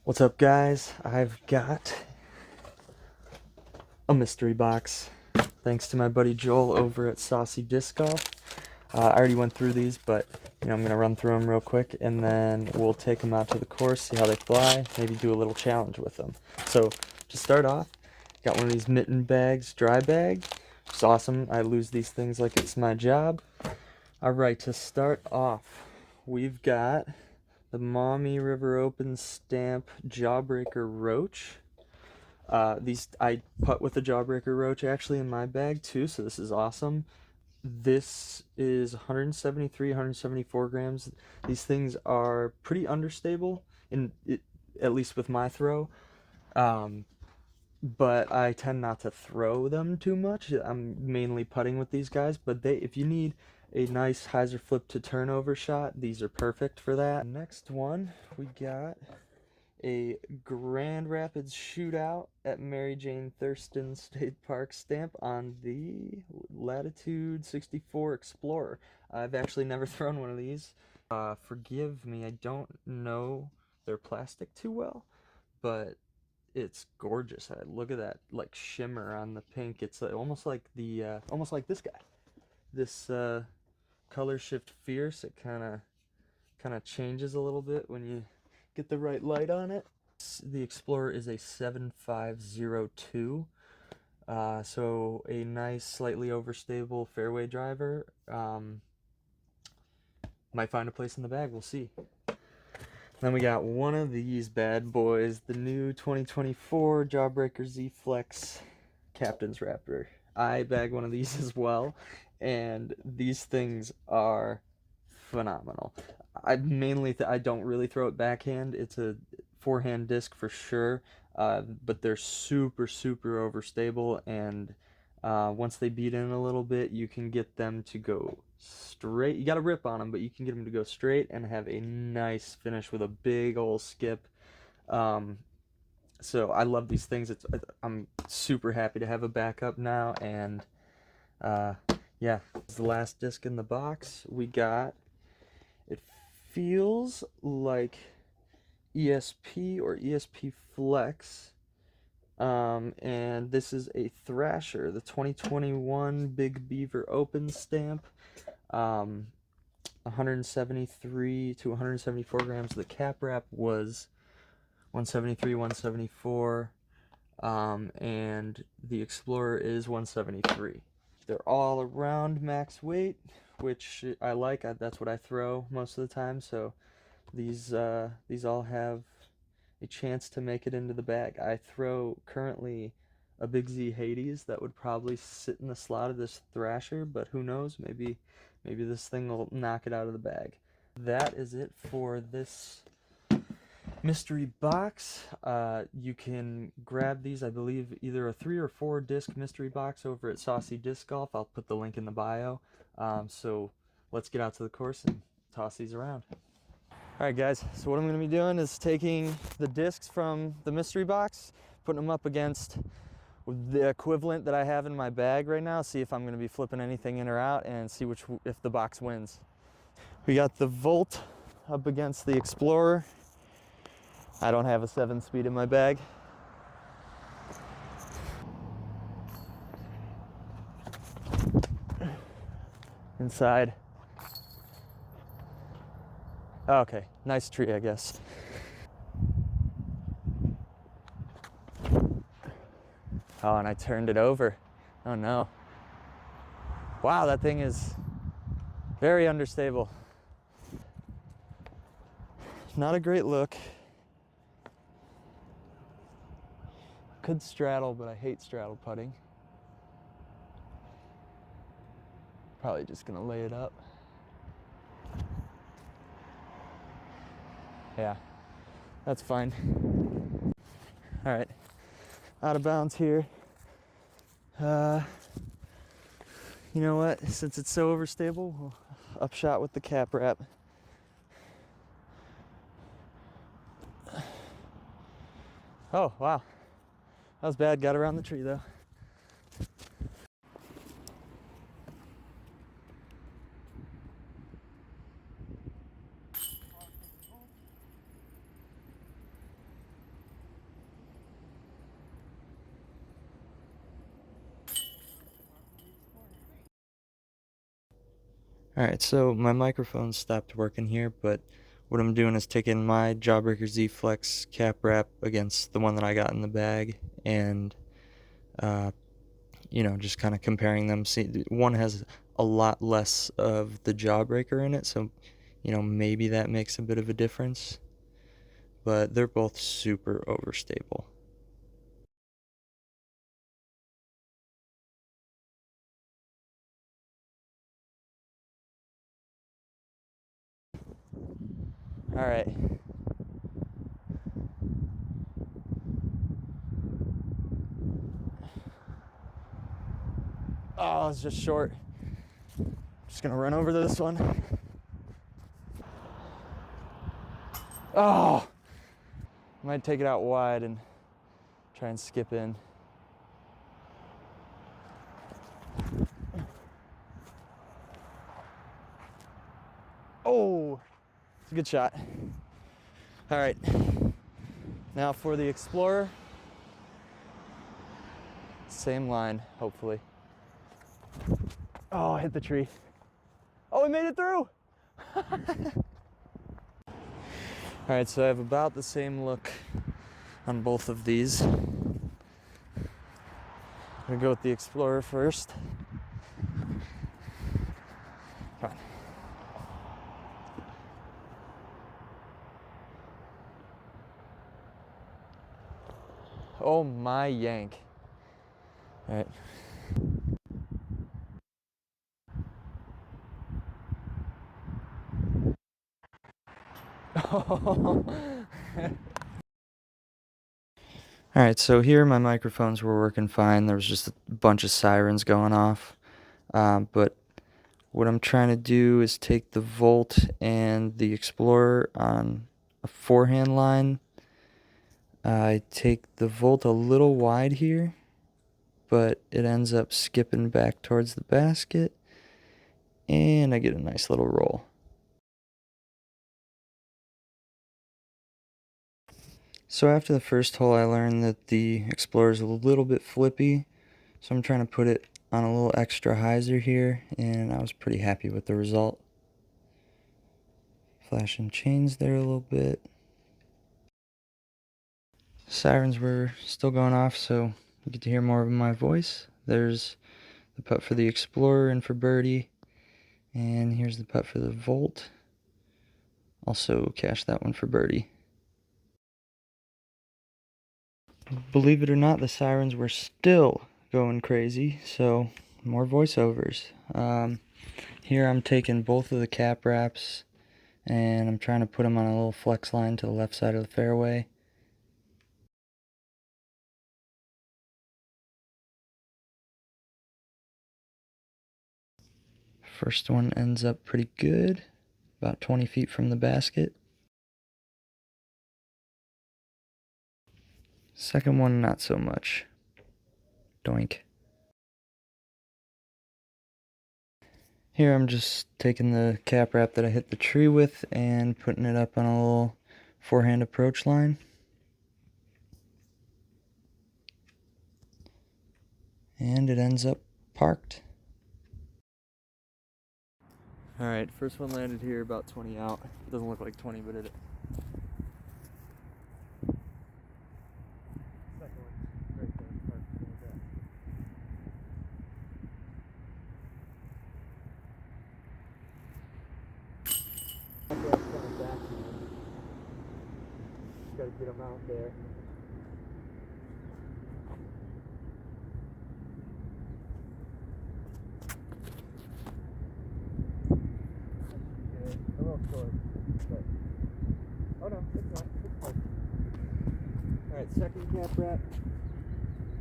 What's up, guys? I've got a mystery box thanks to my buddy Joel over at Saucy Disc Golf. I already went through these, but I'm gonna run through them real quick, and then we'll take them out to the course, see how they fly, maybe do a little challenge with them. So to start off, got one of these Mitten Bags dry bag. It's awesome. I lose these things like it's my job. All right, to start off, we've got the Maumee River Open Stamp Jawbreaker Roach. These I put with the Jawbreaker Roach actually in my bag too, so this is awesome. This is 173, 174 grams. These things are pretty understable, at least with my throw. Um, but I tend not to throw them too much. I'm mainly putting with these guys, but if you need a nice hyzer flip to turnover shot, these are perfect for that. Next one, we got a Grand Rapids Shootout at Mary Jane Thurston State Park stamp on the Latitude 64 Explorer. I've actually never thrown one of these. Forgive me, I don't know their plastic too well, but it's gorgeous. Look at that like shimmer on the pink. It's almost like almost like this guy. This color shift fierce. It kind of changes a little bit when you get the right light on it. The Explorer is a 7502, so a nice, slightly overstable fairway driver. Might find a place in the bag, we'll see. Then we got one of these bad boys, the new 2024 Jawbreaker Z Flex Captain's Wrapper. I bag one of these as well, and these things are phenomenal. I don't really throw it backhand. It's a forehand disc for sure, but they're super overstable, and once they beat in a little bit, you can get them to go straight. You got to rip on them, but you can get them to go straight and have a nice finish with a big old skip. So I love these things. I'm super happy to have a backup now, and yeah, it's the last disc in the box. It feels like ESP or ESP Flex. And this is a Thrasher, the 2021 Big Beaver Open stamp. 173 to 174 grams. The cap wrap was 173, 174. And the Explorer is 173. They're all around max weight, which I like. That's what I throw most of the time. So these all have a chance to make it into the bag. I throw currently a Big Z Hades that would probably sit in the slot of this Thrasher, but who knows? Maybe this thing will knock it out of the bag. That is it for this mystery box. You can grab these, I believe, either a 3 or 4 disc mystery box over at Saucy Disc Golf. I'll put the link in the bio. So let's get out to the course and toss these around. Alright guys, so what I'm going to be doing is taking the discs from the mystery box, putting them up against the equivalent that I have in my bag right now, see if I'm going to be flipping anything in or out, and see if the box wins. We got the Volt up against the Explorer. I don't have a 7-speed in my bag. Inside. Okay, nice tree, I guess. Oh, and I turned it over. Oh no. Wow, that thing is very understable. Not a great look. Could straddle, but I hate straddle putting. Probably just gonna lay it up. Yeah, that's fine. All right, out of bounds here. You know what? Since it's so overstable, we'll upshot with the cap wrap. Oh, wow. That was bad. Got around the tree, though. Alright, so my microphone stopped working here, but what I'm doing is taking my Jawbreaker Z Flex cap wrap against the one that I got in the bag, and just kind of comparing them. See, one has a lot less of the Jawbreaker in it, so maybe that makes a bit of a difference, but they're both super overstable. All right. Oh, it's just short. Just gonna run over this one. Oh, might take it out wide and try and skip in. Oh, it's a good shot. All right, now for the Explorer. Same line, hopefully. Oh, I hit the tree. Oh, we made it through. All right, so I have about the same look on both of these. I'm gonna go with the Explorer first. Come on. Oh my yank. All right. Alright, so here my microphones were working fine. There was just a bunch of sirens going off. But what I'm trying to do is take the Volt and the Explorer on a forehand line. I take the Volt a little wide here, but it ends up skipping back towards the basket, and I get a nice little roll. So after the first hole, I learned that the Explorer is a little bit flippy, so I'm trying to put it on a little extra hyzer here, and I was pretty happy with the result. Flashing chains there a little bit. Sirens were still going off, so you get to hear more of my voice. There's the putt for the Explorer and for birdie, and here's the putt for the Volt. Also cashed that one for birdie. Believe it or not, the sirens were still going crazy, so more voiceovers. Here I'm taking both of the cap wraps, and I'm trying to put them on a little flex line to the left side of the fairway. First one ends up pretty good, about 20 feet from the basket. Second one, not so much. Doink. Here I'm just taking the cap wrap that I hit the tree with and putting it up on a little forehand approach line. And it ends up parked. Alright, first one landed here about 20 out. Doesn't look like 20, but it... Second one, right there, parked like that. Gotta get them out there. A little short, but oh no, it's not. It's close. Alright, second cap wrap.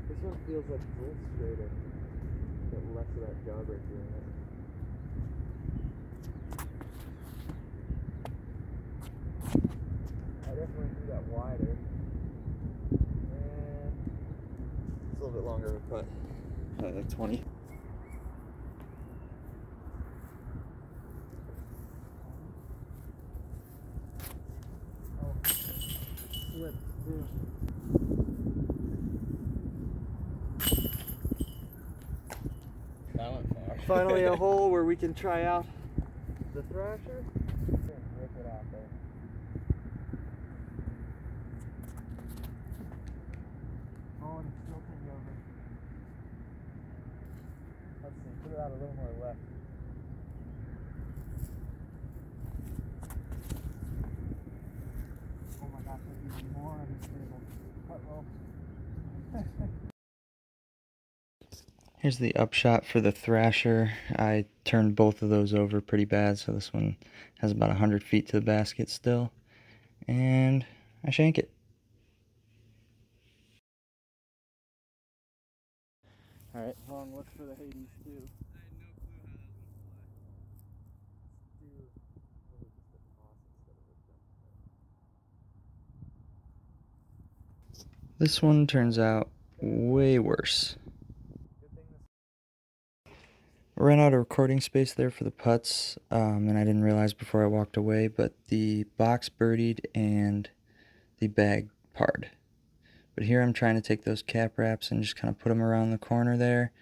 This one feels like it's a little straighter. Got less of that jawbreaker in it. I definitely do that wider. And it's a little bit longer of a putt. Like 20. Oh, slipped too. That went far. Finally a hole where we can try out the Thrasher. Rip it out there. Oh, and it's tilting over. Let's see, put it out a little more left. Oh my gosh, there's even more unstable. Uh-oh. Here's the upshot for the Thrasher. I turned both of those over pretty bad, so this one has about 100 feet to the basket still. And I shank it. Alright, long look for the Hades too. This one turns out way worse. I ran out of recording space there for the putts, and I didn't realize before I walked away, but the box birdied and the bag parred. But here I'm trying to take those cap wraps and just kind of put them around the corner there.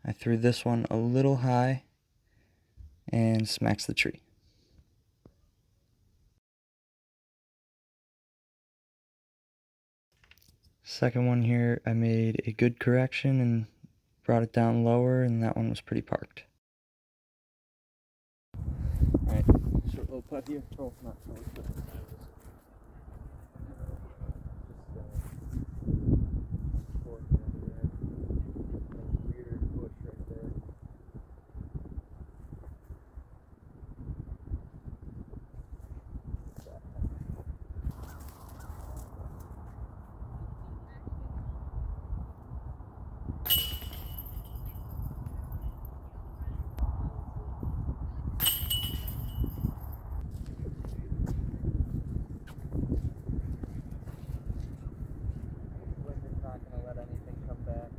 I threw this one a little high and smacks the tree. Second one here, I made a good correction and brought it down lower, and that one was pretty parked. Alright, short little putt here. Oh, not short, but weird bush right there. Not going to let anything come back.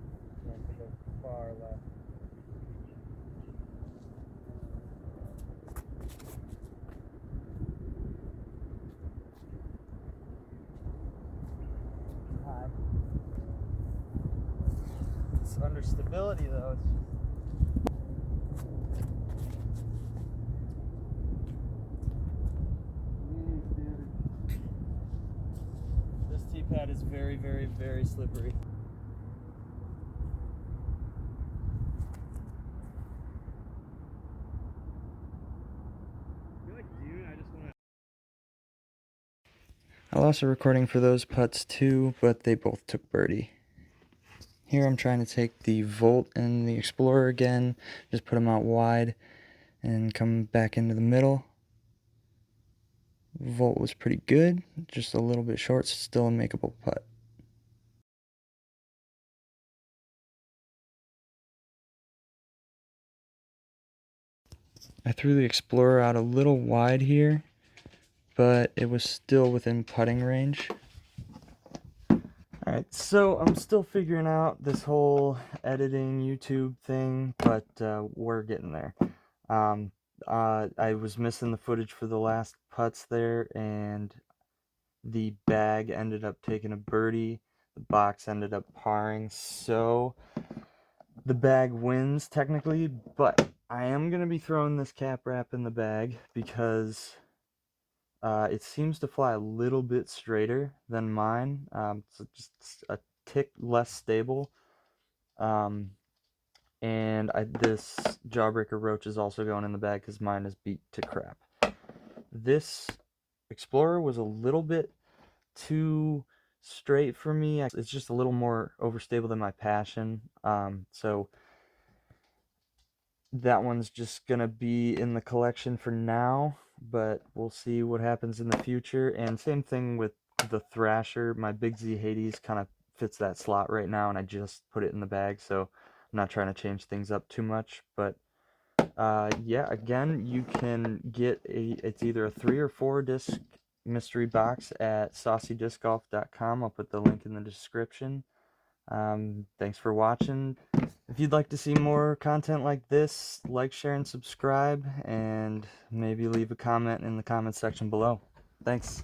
You have to go far left. High. It's under stability though. This tee pad is very, very, very slippery. I lost a recording for those putts too, but they both took birdie. Here I'm trying to take the Volt and the Explorer again, just put them out wide and come back into the middle. Volt was pretty good, just a little bit short, so still a makeable putt. I threw the Explorer out a little wide here, but it was still within putting range. Alright, so I'm still figuring out this whole editing YouTube thing, but we're getting there. I was missing the footage for the last putts there, and the bag ended up taking a birdie. The box ended up parring, so the bag wins technically, but I am going to be throwing this cap wrap in the bag because it seems to fly a little bit straighter than mine. So just a tick less stable. And this Jawbreaker Roach is also going in the bag because mine is beat to crap. This Explorer was a little bit too straight for me. It's just a little more overstable than my Passion. So that one's just gonna be in the collection for now, but we'll see what happens in the future. And same thing with the Thrasher. My Big Z Hades kind of fits that slot right now, and I just put it in the bag, so I'm not trying to change things up too much. But yeah, again, you can get it's either a 3 or 4 disc mystery box at saucydiscgolf.com. I'll put the link in the description. Thanks for watching. If you'd like to see more content like this, like, share, and subscribe, and maybe leave a comment in the comment section below. Thanks.